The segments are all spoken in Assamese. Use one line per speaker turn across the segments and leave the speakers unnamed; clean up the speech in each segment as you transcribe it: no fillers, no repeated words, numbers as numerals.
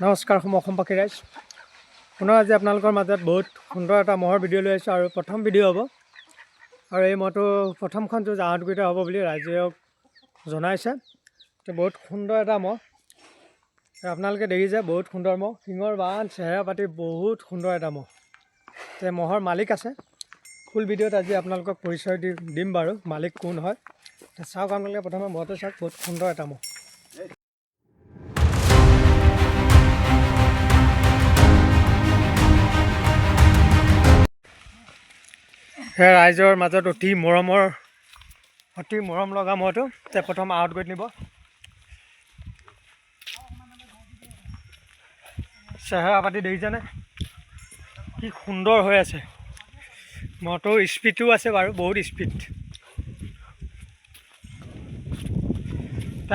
নমস্কাৰ অসম পাখি ৰাইজ পুনৰ আজি আপোনালোকৰ মাজত বহুত সুন্দৰ এটা মহৰ ভিডিঅ' লৈ আহিছোঁ আৰু প্ৰথম ভিডিঅ' হ'ব আৰু এই মহটো প্ৰথমখন যুঁজ আহঁতগুৰিতে হ'ব বুলি ৰাইজেক জনাইছে বহুত সুন্দৰ এটা মহ আপোনালোকে দেখিছে বহুত সুন্দৰ মহ শিঙৰ বান চেহেৰা পাতি বহুত সুন্দৰ এটা মহ মহৰ মালিক আছে ফুল ভিডিঅ'ত আজি আপোনালোকক পৰিচয় দিম বাৰু মালিক কোন হয় চাওক আপোনালোকে প্ৰথমে মহটো চাওক বহুত সুন্দৰ এটা মহ ৰাইজৰ মাজত অতি মৰম লগা মহটো প্ৰথম আহঁতগুৰিত নিব চেহেৰা পাতি দেখিছেনে কি সুন্দৰ হৈ আছে মহটোৰ স্পীডো আছে বাৰু বহুত স্পীড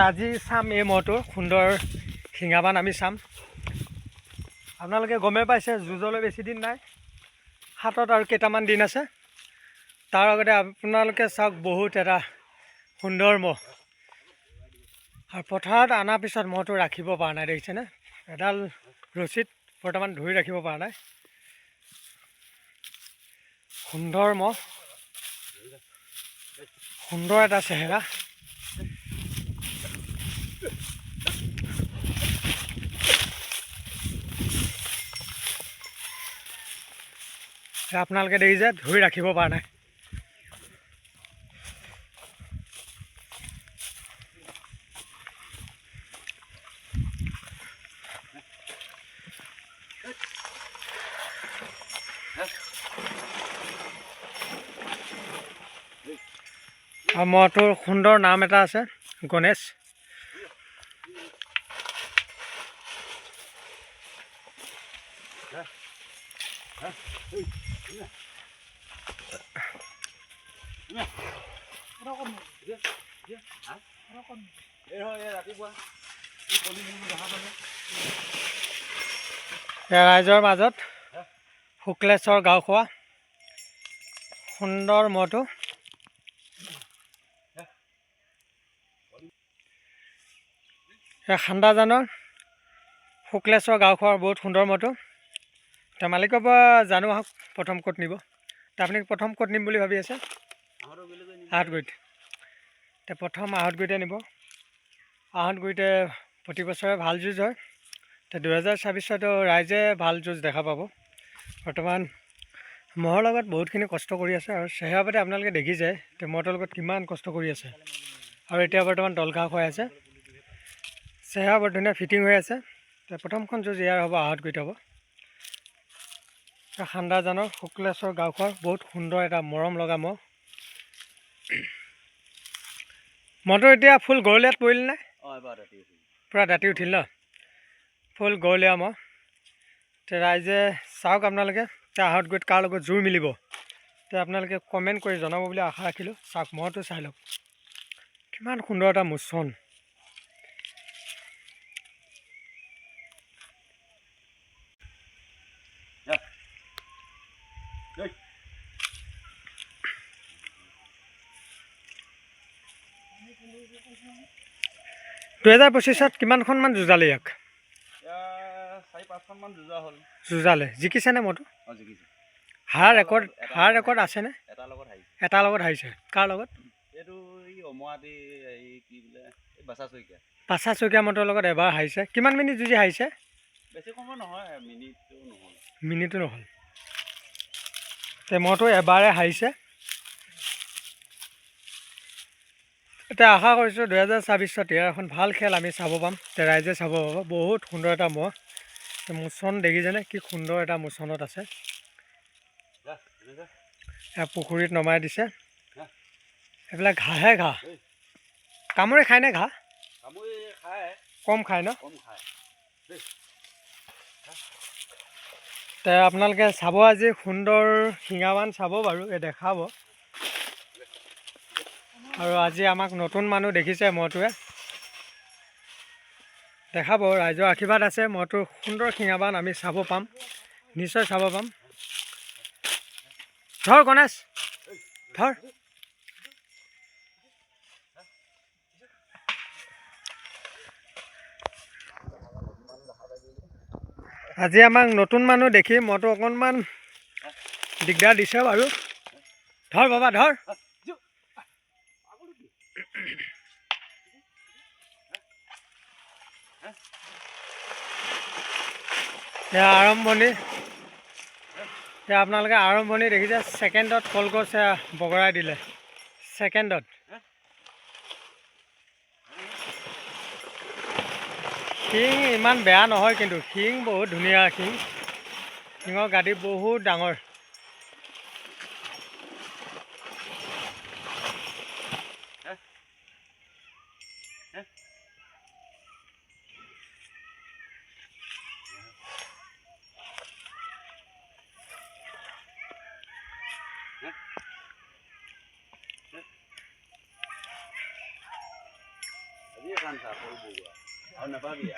আজি চাম এই মহটোৰ সুন্দৰ শিঙাবান আমি চাম আপোনালোকে গমেই পাইছে যুঁজলৈ বেছি দিন নাই হাতত আৰু কেইটামান দিন আছে তাৰ আগতে আপোনালোকে চাওক বহুত এটা সুন্দৰ মহ আৰু পথাৰত অনাৰ পিছত মহটো ৰাখিব পৰা নাই দেখিছেনে এডাল ৰছীত বৰ্তমান ধৰি ৰাখিব পৰা নাই সুন্দৰ মহ সুন্দৰ এটা চেহেৰা আপোনালোকে দেখিছে ধৰি ৰাখিব পৰা নাই আৰু মহটোৰ সুন্দৰ নাম এটা আছে গণেশ ৰাইজৰ মাজত শুক্লেশ্বৰ গাঁওখোৱা সুন্দৰ মহটো খান্দাজানৰ শুক্লেশ্বৰ গাঁওখোৱাৰ বহুত সুন্দৰ মহটো এতিয়া মালিকৰ পৰা জানো আহক প্ৰথম ক'ত নিব আপুনি প্ৰথম ক'ত নিম বুলি ভাবি আছে আহঁতগুৰিত এতিয়া প্ৰথম আহঁতগুৰিতে নিব আহঁতগুৰিতে প্ৰতি বছৰে ভাল যুঁজ হয় এতিয়া 2026তো ৰাইজে ভাল যুঁজ দেখা পাব বৰ্তমান মহৰ লগত বহুতখিনি কষ্ট কৰি আছে আৰু চেহেৰা পাতি আপোনালোকে দেখিছে এতিয়া মহটোৰ লগত কিমান কষ্ট কৰি আছে আৰু এতিয়া বৰ্তমান দল ঘাঁহ খুৱাই আছে চেহেৰা বৰ ধুনীয়া ফিটিং হৈ আছে এতিয়া প্ৰথমখন যুঁজ ইয়াৰ হ'ব আহঁতগুৰিত হ'ব খান্দাজানৰ শুক্লেশ্বৰ গাঁওখোৱাৰ বহুত সুন্দৰ এটা মৰম লগা মহ মহটো এতিয়া ফুল গৰলীয়াত পৰিল নে পূৰা দাঁতি উঠিল ন ফুল গৰলীয়া মহ এতিয়া ৰাইজে চাওক আপোনালোকে এতিয়া আহঁতগুৰিত কাৰ লগত জোৰ মিলিব এতিয়া আপোনালোকে কমেণ্ট কৰি জনাব বুলি আশা ৰাখিলোঁ চাওক মহটো চাই লওক কিমান সুন্দৰ এটা মোচন 2025 কিমানখনমান যুঁজালে ইয়াক
4-5খনমান
যুঁজালে জিকিছেনে মহটো হাৰা ৰেকৰ্ড আছেনে এটা লগত হাৰিছে কাৰ লগত পাছা চৈকীয়া মহটোৰ লগত এবাৰ হাৰিছে কিমান মিনিট যুঁজি হাৰিছে মিনিটো নহ'ল মহটো এবাৰে হাৰিছে এতিয়া আশা কৰিছোঁ 2026 ইয়াৰ এখন ভাল খেল আমি চাব পাম ৰাইজে চাব পাব বহুত সুন্দৰ এটা মহ মোচন দেখিছেনে কি সুন্দৰ এটা মোচনত আছে পুখুৰীত নমাই দিছে এইবিলাক ঘাঁহে ঘাঁহ কামুৰি খায়নে ঘাঁহ কম খায় ন আপোনালোকে চাব আজি সুন্দৰ শিঙাবান চাব বাৰু দেখাব আৰু আজি আমাক নতুন মানুহ দেখিছে মহটোৱে দেখাব ৰাইজৰ আশীৰ্বাদ আছে মহটোৰ সুন্দৰ শিঙাবান আমি চাব পাম নিশ্চয় চাব পাম ধৰ গণেশ ধৰ আজি আমাক নতুন মানুহ দেখি মইতো অকণমান দিগদাৰ দিছে বাৰু। ধৰ বাবা ধৰ। এয়া আৰম্ভণি, এতিয়া আপোনালোকে আৰম্ভণি দেখিছে, ছেকেণ্ডত কলগছ বগৰাই দিলে, ছেকেণ্ডত। শিং ইমান বেয়া নহয়, কিন্তু শিং বহুত ধুনীয়া শিং, শিঙৰ গাড়ী বহুত ডাঙৰ।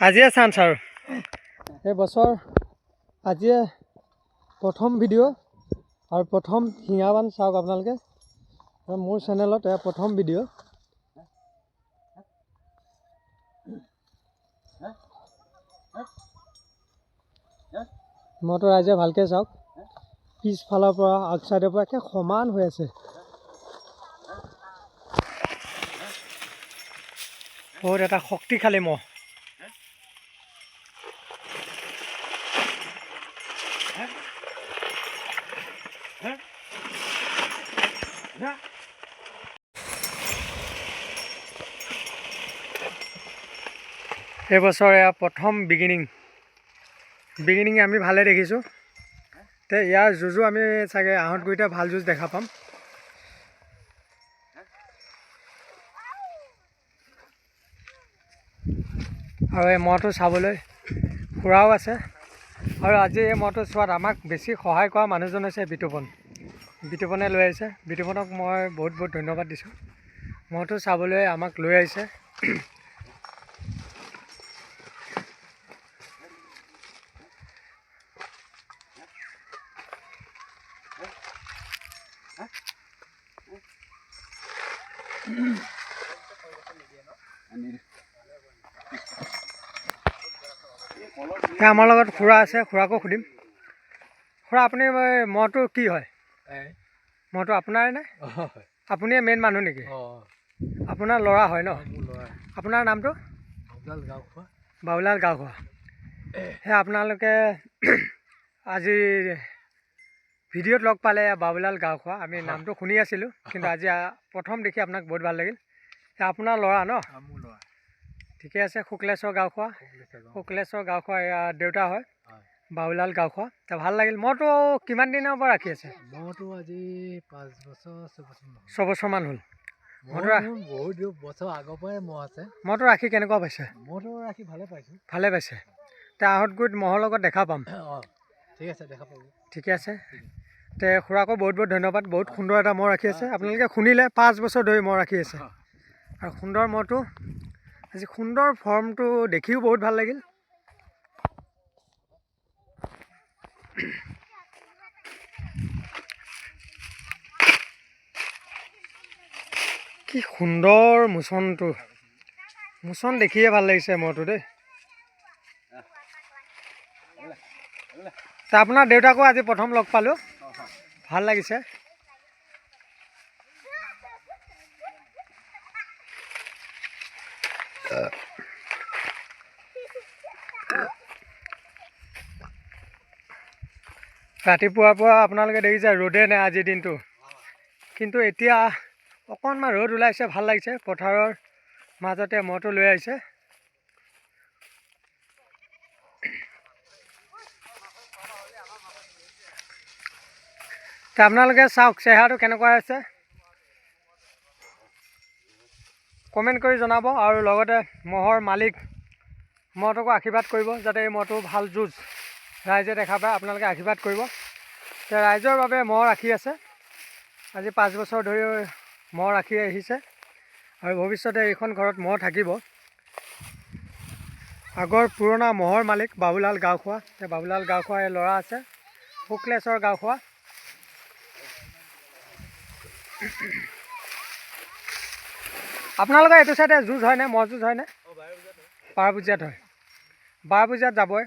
আজিয়ে চান্স আৰু এই বছৰ আজিয়ে প্ৰথম ভিডিঅ' আৰু প্ৰথম শিঙাবান চাওক আপোনালোকে, মোৰ চেনেলত প্ৰথম ভিডিঅ'। মইতো ৰাইজে ভালকৈ চাওক, পিছফালৰ পৰা আউটছাইডৰ পৰা একে সমান হৈ আছে। বহুত এটা শক্তিশালী মহ। এইবছৰ এয়া প্ৰথম বিগিনিং আমি ভালে দেখিছোঁ। তে ইয়াৰ যুঁজো আমি চাগে আহঁতগুৰিতে ভাল যুঁজ দেখা পাম। আৰু এই মহটো চাবলৈ খুৰাও আছে, আৰু আজি এই মহটো চোৱাত আমাক বেছি সহায় কৰা মানুহজন হৈছে বিতুপনে লৈ আহিছে। বিতুপনক মই বহুত বহুত ধন্যবাদ দিছোঁ, মহটো চাবলৈ আমাক লৈ আহিছে। আমাৰ লগত খুৰা আছে, খুৰাকো সুধিম। খুৰা, আপুনি মহটো কি হয়? মহটো আপোনাৰে নে? আপুনিয়ে মেইন মানুহ নেকি? আপোনাৰ ল'ৰা হয় ন? আপোনাৰ নামটো? বাবুলাল গাঁওখোৱা। সেই আপোনালোকে আজি ভিডিঅ'ত লগ পালে বাবুলাল গাঁওখোৱা, আমি নামটো শুনি আছিলোঁ, কিন্তু আজি প্ৰথম দেখি আপোনাক বহুত ভাল লাগিল। আপোনাৰ ল'ৰা ন? ঠিকে আছে। শুক্লেশ্বৰ গাঁওখোৱা এয়া দেউতা হয়, বাবুলাল গাঁওখোৱা। ভাল লাগিল। মইতো কিমান দিনৰ পৰা ৰাখি আছে?
মইতো আজি 5 বছৰ
6 বছৰমান হ'ল।
বহুত বছৰ আগৰ পৰাই মহ আছে।
মহটো ৰাখি কেনেকুৱা পাইছে?
মহটো ৰাখি ভালে পাইছোঁ।
ভালে পাইছে। এতিয়া আহঁতগুৰিত মহৰ লগত দেখা পাম।
ঠিক আছে, দেখা পাব।
ঠিকে আছে। তে খুৰাকো বহুত বহুত ধন্যবাদ। বহুত সুন্দৰ এটা মহ ৰাখি আছে। আপোনালোকে শুনিলে 5 বছৰ ধৰি মহ ৰাখি আছে, আৰু সুন্দৰ মহটো আজি সুন্দৰ ফৰ্মটো দেখিও বহুত ভাল লাগিল। কি সুন্দৰ মোচন দেখিয়ে ভাল লাগিছে মহটো দেই। আপোনাৰ দেউতাকো আজি প্ৰথম লগ পালোঁ, ভাল লাগিছে। ৰাতিপুৱাৰ পৰা আপোনালোকে দেখিছে ৰ'দে নাই আজিৰ দিনটো, কিন্তু এতিয়া অকণমান ৰ'দ ওলাইছে, ভাল লাগিছে। পথাৰৰ মাজতে মহটো লৈ আহিছে। আপোনালোকে চাওক চেহেৰাটো কেনেকুৱা হৈছে, কমেণ্ট কৰি জনাব। আৰু লগতে মহৰ মালিক মহটোকো আশীৰ্বাদ কৰিব, যাতে এই মহটো ভাল যুঁজ ৰাইজে দেখা পায়। আপোনালোকে আশীৰ্বাদ কৰিব। ৰাইজৰ বাবে মহ ৰাখি আছে, আজি 5 বছৰ ধৰি মহ ৰাখি আহিছে, আৰু ভৱিষ্যতে এইখন ঘৰত মহ থাকিব। আগৰ পুৰণা মহৰ মালিক বাবুলাল গাঁওখোৱা। বাবুলাল গাঁওখোৱা এই ল'ৰা আছে, শুক্লেশ্বৰ গাঁওখোৱা। আপোনালোকৰ এইটো চাইডে যুঁজ হয়নে? মহ যুঁজ হয়নে? 12 বজাত হয়। 12 বজাত যাবই।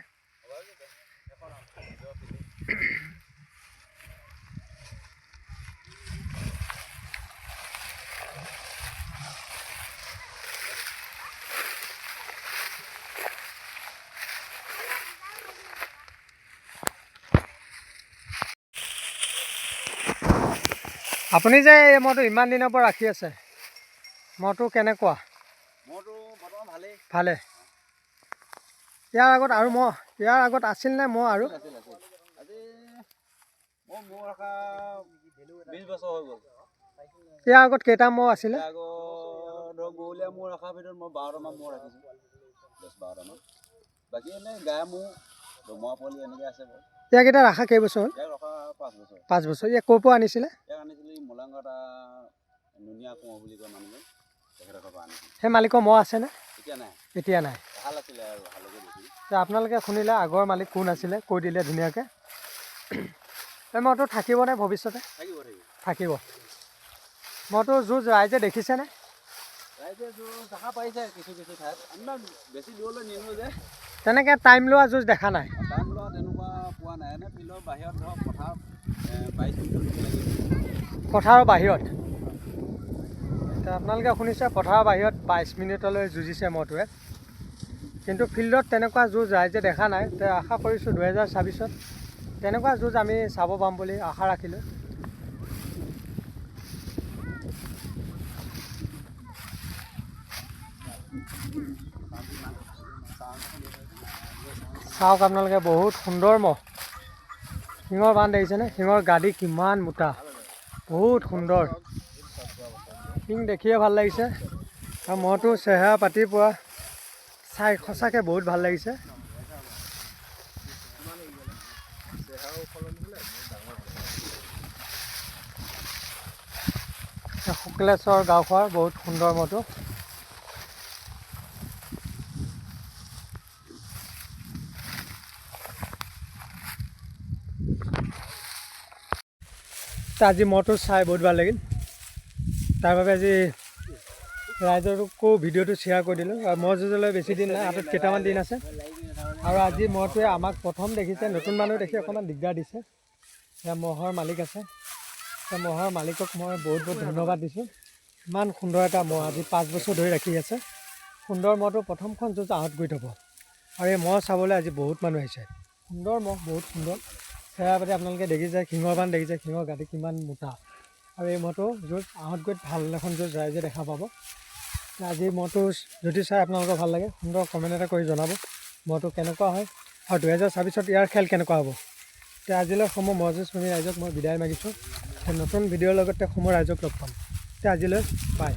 আপুনি যে এই মহটো ইমান দিনৰ পৰা ৰাখি আছে মহটো কেনেকুৱা
মহটো বৰ্তমান ভালেই
ভালে ইয়াৰ আগত আছিল নে মহ আৰু
আছিল আজি মহ ৰখা 20 বছৰ হৈ গ'ল
ইয়াৰ আগত কেইটা মহ আছিলে
আগত ধৰক গৰুলীয়া মহ ৰখাৰ ভিতৰত মই 12টামান মহ ৰাখিছোঁ 10-12টামান বাকী এনেই গাই মহ দমৰা পোৱালি এনেকৈ আছে বাৰু
ইয়াকেইটা ৰখা কেইবছৰ হ'ল
ইয়াক ৰখা 5 বছৰ
5 বছৰ ইয়াক ক'ৰ পৰা আনিছিলে
ইয়াক আনিছিলোঁ মলাংগা নুনীয়া কোঁৱৰ বুলি কয় মানুহে তেখেতৰ পৰা আনিছিলোঁ
সেই মালিকৰ মহ আছেনে
এতিয়া
এতিয়া
নাই
নাই
ভাল আছিলে আৰু ভালকৈ বেছি
আপোনালোকে শুনিলে আগৰ মালিক কোন আছিলে কৈ দিলে ধুনীয়াকৈ এই মহটো থাকিবনে ভৱিষ্যতে থাকিব মহটো যুঁজ ৰাইজে দেখিছেনে
ৰাইজে দেখা পাইছে কিছু ঠাইত আমি বেছি দূৰলৈ নিনো যে
তেনেকৈ টাইম লোৱা যুঁজ দেখা নাই
টাইম লোৱা তেনেকুৱা পোৱা নাই এনে ফিল্ডৰ বাহিৰত ধৰক পথাৰ 22 মিনিট লাগিব
পথাৰৰ বাহিৰত এতিয়া আপোনালোকে শুনিছে পথাৰৰ বাহিৰত 22 মিনিটলৈ যুঁজিছে মহটোৱে কিন্তু ফিল্ডত তেনেকুৱা যুঁজ ৰাইজে দেখা নাই তে আশা কৰিছোঁ 2026ত তেনেকুৱা যুঁজ আমি চাব পাম বুলি আশা ৰাখিলোঁ চাওক আপোনালোকে বহুত সুন্দৰ মহ শিঙৰ বান্ধ দেখিছেনে শিঙৰ গাড়ী কিমান মোটা বহুত সুন্দৰ শিং দেখিয়ে ভাল লাগিছে আৰু মহটো চেহেৰা পাতি পোৱা চাই সঁচাকৈ বহুত ভাল লাগিছে শুক্লেশ্বৰ গাঁওখোৱাৰ বহুত সুন্দৰ মহটো আজি মহটো চাই বহুত ভাল লাগিল তাৰ বাবে আজি ৰাইজৰকো ভিডিঅ'টো শ্বেয়াৰ কৰি দিলোঁ আৰু মহ যুঁজলৈ বেছি দিন নাই হাতত কেইটামান দিন আছে আৰু আজি মহটোৱে আমাক প্ৰথম দেখিছে নতুন মানুহ দেখি অকণমান দিগদাৰ দিছে এয়া মহৰ মালিক আছে সেই মহৰ মালিকক মই বহুত ধন্যবাদ দিছোঁ ইমান সুন্দৰ এটা মহ আজি 5 বছৰ ধৰি ৰাখি আছে সুন্দৰ মহটো প্ৰথমখন যুঁজ আহঁত গৈ থ'ব আৰু এই মহ চাবলৈ আজি বহুত মানুহ আহিছে সুন্দৰ মহ বহুত সুন্দৰ সেয়া পাতি আপোনালোকে দেখিছে শিঙৰ বান্ধ দেখিছে শিঙৰ গাঁতি কিমান মোটা আৰু এই মহটো য'ত আহঁত গৈ ভাল এখন য'ত ৰাইজে দেখা পাব আজি মহটো যদি চাই আপোনালোকৰ ভাল লাগে সুন্দৰ কমেণ্ট এটা কৰি জনাব মহটো কেনেকুৱা হয় আৰু 2026ত ইয়াৰ খেল কেনেকুৱা হ'ব এতিয়া আজিলৈ সমূহ মহ যুঁজ শুনি ৰাইজক মই বিদায় মাগিছোঁ নতুন ভিডিঅ'ৰ লগতে সমূহ ৰাইজক লগ পাম এতিয়া আজিলৈ বাই